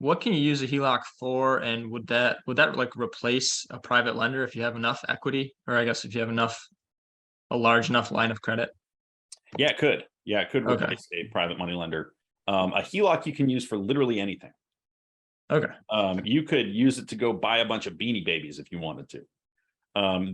what can you use a HELOC for? And would that like replace a private lender if you have enough equity, or I guess if you have a large enough line of credit? Yeah, it could. Yeah, it could Okay. replace a private money lender. A HELOC you can use for literally anything. Okay. You could use it to go buy a bunch of Beanie Babies if you wanted to.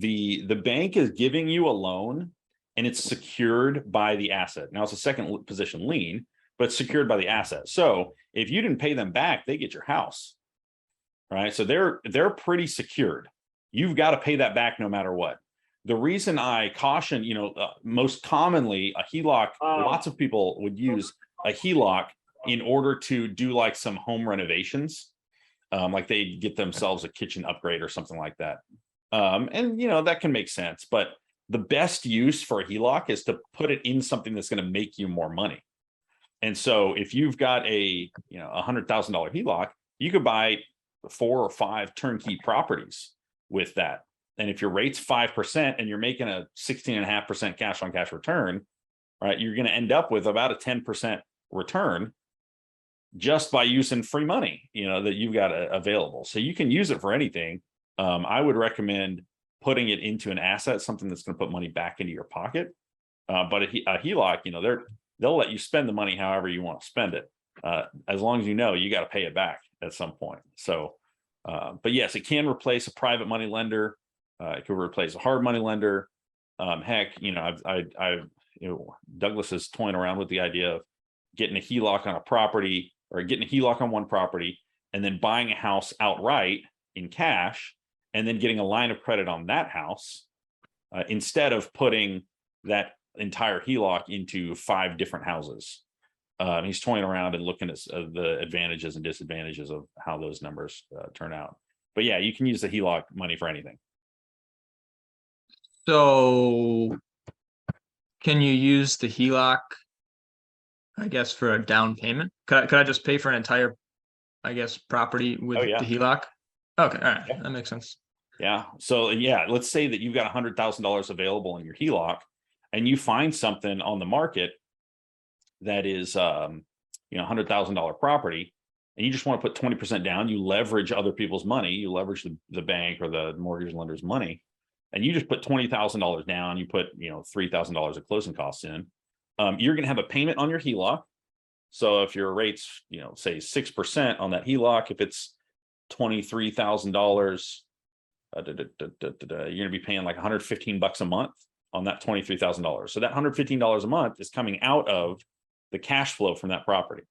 The bank is giving you a loan and it's secured by the asset. Now it's a second position lien, but it's secured by the asset. So if you didn't pay them back, they get your house, right? So they're pretty secured. You've got to pay that back no matter what. The reason I caution, most commonly a HELOC, lots of people would use a HELOC in order to do like some home renovations. Like they get themselves a kitchen upgrade or something like that. And that can make sense, but the best use for a HELOC is to put it in something that's going to make you more money. And so if you've got a $100,000 HELOC, you could buy 4 or 5 turnkey properties with that. And if your rate's 5% and you're making a 16.5% cash on cash return, right, you're going to end up with about a 10% return just by using free money, that you've got available. So you can use it for anything. I would recommend putting it into an asset, something that's going to put money back into your pocket. But a HELOC, they'll let you spend the money however you want to spend it, as long as you got to pay it back at some point. So, but yes, it can replace a private money lender. It could replace a hard money lender. Heck, Douglas is toying around with the idea of getting a HELOC on a property, or getting a HELOC on one property and then buying a house outright in cash, and then getting a line of credit on that house, instead of putting that entire HELOC into 5 different houses. He's toying around and looking at the advantages and disadvantages of how those numbers turn out. But yeah, you can use the HELOC money for anything. So can you use the HELOC, I guess, for a down payment? Could I just pay for an entire, I guess, property with Oh, yeah. the HELOC? Okay, all right, Yeah. that makes sense. Yeah. So yeah, let's say that you've got $100,000 available in your HELOC, and you find something on the market that is, $100,000 property, and you just want to put 20% down. You leverage other people's money. You leverage the bank or the mortgage lender's money, and you just put $20,000 down. You put $3,000 of closing costs in. You're going to have a payment on your HELOC. So if your rate's say 6% on that HELOC, if it's $23,000, you're going to be paying like $115 a month on that $23,000. So that $115 a month is coming out of the cash flow from that property.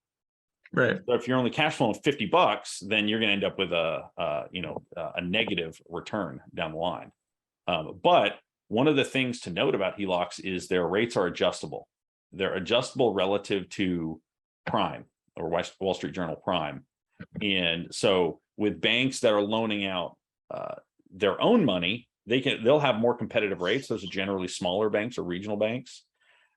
Right. So if you're only cash flowing $50, then you're going to end up with a negative return down the line. But one of the things to note about HELOCs is their rates are adjustable. They're adjustable relative to prime, or Wall Street Journal prime. And so with banks that are loaning out their own money, they'll have more competitive rates. Those are generally smaller banks or regional banks.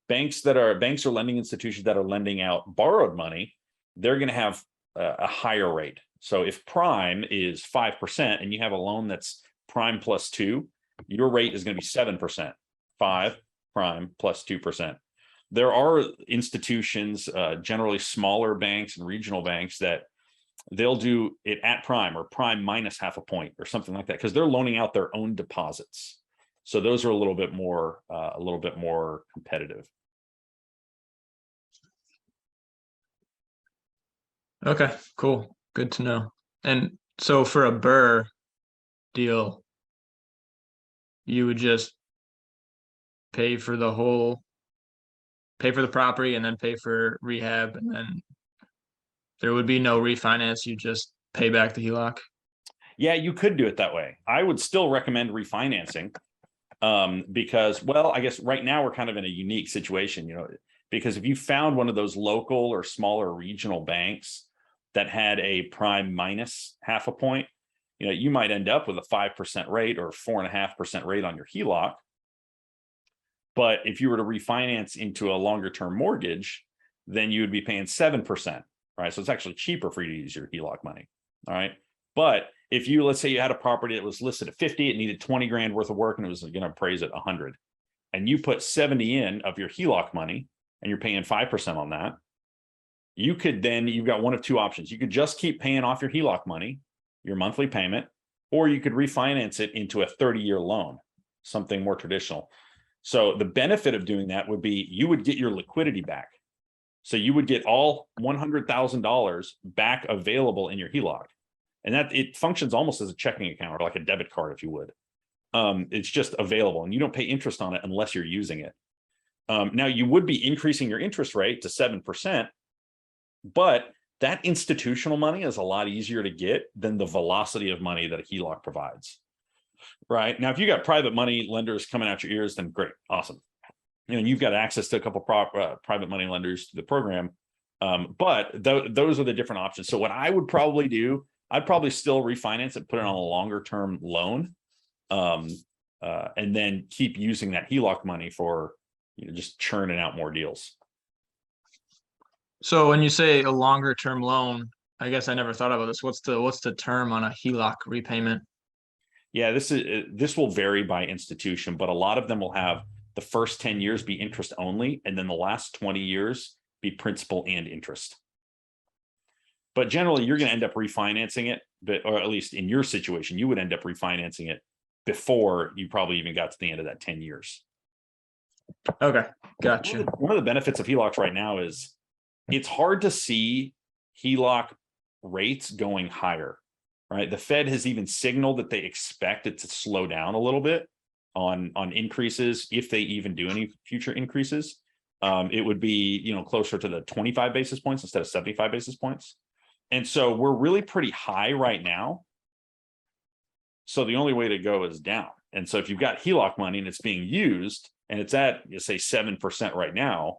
Banks or lending institutions that are lending out borrowed money, they're going to have a higher rate. So if prime is 5% and you have a loan that's prime plus 2, your rate is going to be 7%. 5 prime plus 2%. There are institutions, generally smaller banks and regional banks, that they'll do it at prime or prime minus half a point or something like that, because they're loaning out their own deposits. So those are a little bit more competitive. Okay, cool. Good to know. And so for a BRRRR deal, you would just pay for the property and then pay for rehab, and then there would be no refinance. You just pay back the HELOC. Yeah, you could do it that way. I would still recommend refinancing, because, well, I guess right now we're kind of in a unique situation, because if you found one of those local or smaller regional banks that had a prime minus half a point, you might end up with a 5% rate or 4.5% rate on your HELOC. But if you were to refinance into a longer term mortgage, then you would be paying 7%, right? So it's actually cheaper for you to use your HELOC money. All right. But if let's say you had a property that was listed at 50, it needed 20 grand worth of work, and it was going to appraise at 100, and you put 70 in of your HELOC money, and you're paying 5% on that, you could then, you've got one of two options. You could just keep paying off your HELOC money, your monthly payment, or you could refinance it into a 30-year loan, something more traditional. So the benefit of doing that would be you would get your liquidity back. So you would get all $100,000 back available in your HELOC. And that it functions almost as a checking account or like a debit card, if you would. It's just available and you don't pay interest on it unless you're using it. Now you would be increasing your interest rate to 7%, but that institutional money is a lot easier to get than the velocity of money that a HELOC provides. Right now, if you got private money lenders coming out your ears, then great, awesome. You know, you've got access to a couple private money lenders to the program, but those are the different options. So what I would probably do, I'd probably still refinance it, put it on a longer term loan, and then keep using that HELOC money for, you know, just churning out more deals. So when you say a longer term loan, I guess I never thought about this. What's the term on a HELOC repayment? Yeah, this will vary by institution, but a lot of them will have the first 10 years be interest only, and then the last 20 years be principal and interest. But generally, you're going to end up refinancing it, or at least in your situation, you would end up refinancing it before you probably even got to the end of that 10 years. Okay, gotcha. One of the benefits of HELOCs right now is it's hard to see HELOC rates going higher, right? The Fed has even signaled that they expect it to slow down a little bit on increases, if they even do any future increases. It would be, you know, closer to the 25 basis points instead of 75 basis points. And so we're really pretty high right now. So the only way to go is down. And so if you've got HELOC money and it's being used and it's at, you say, 7% right now,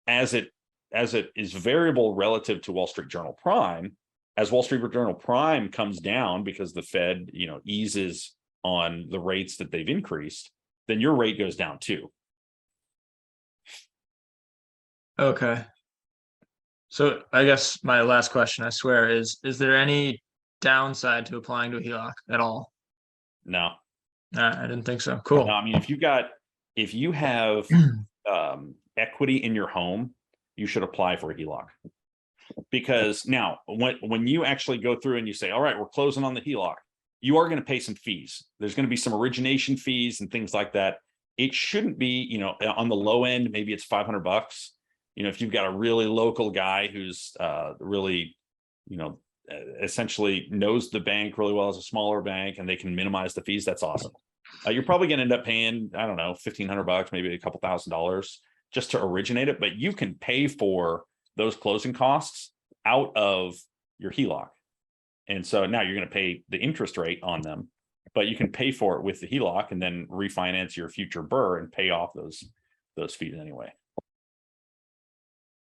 as it is variable relative to Wall Street Journal Prime, as Wall Street Journal Prime comes down because the Fed, you know, eases on the rates that they've increased, then your rate goes down too. Okay. So I guess my last question, I swear, is there any downside to applying to a HELOC at all? No, I didn't think so. Cool. no, I mean, if you have equity in your home, you should apply for a HELOC. Because now when you actually go through and you say, all right, we're closing on the HELOC, you are going to pay some fees. There's going to be some origination fees and things like that. It shouldn't be, you know, on the low end, maybe it's $500. You know, if you've got a really local guy who's really, you know, essentially knows the bank really well as a smaller bank and they can minimize the fees, that's awesome. You're probably going to end up paying, I don't know, $1,500, maybe a couple $1,000 just to originate it, but you can pay for those closing costs out of your HELOC. And so now you're going to pay the interest rate on them, but you can pay for it with the HELOC and then refinance your future BRRRR and pay off those fees anyway.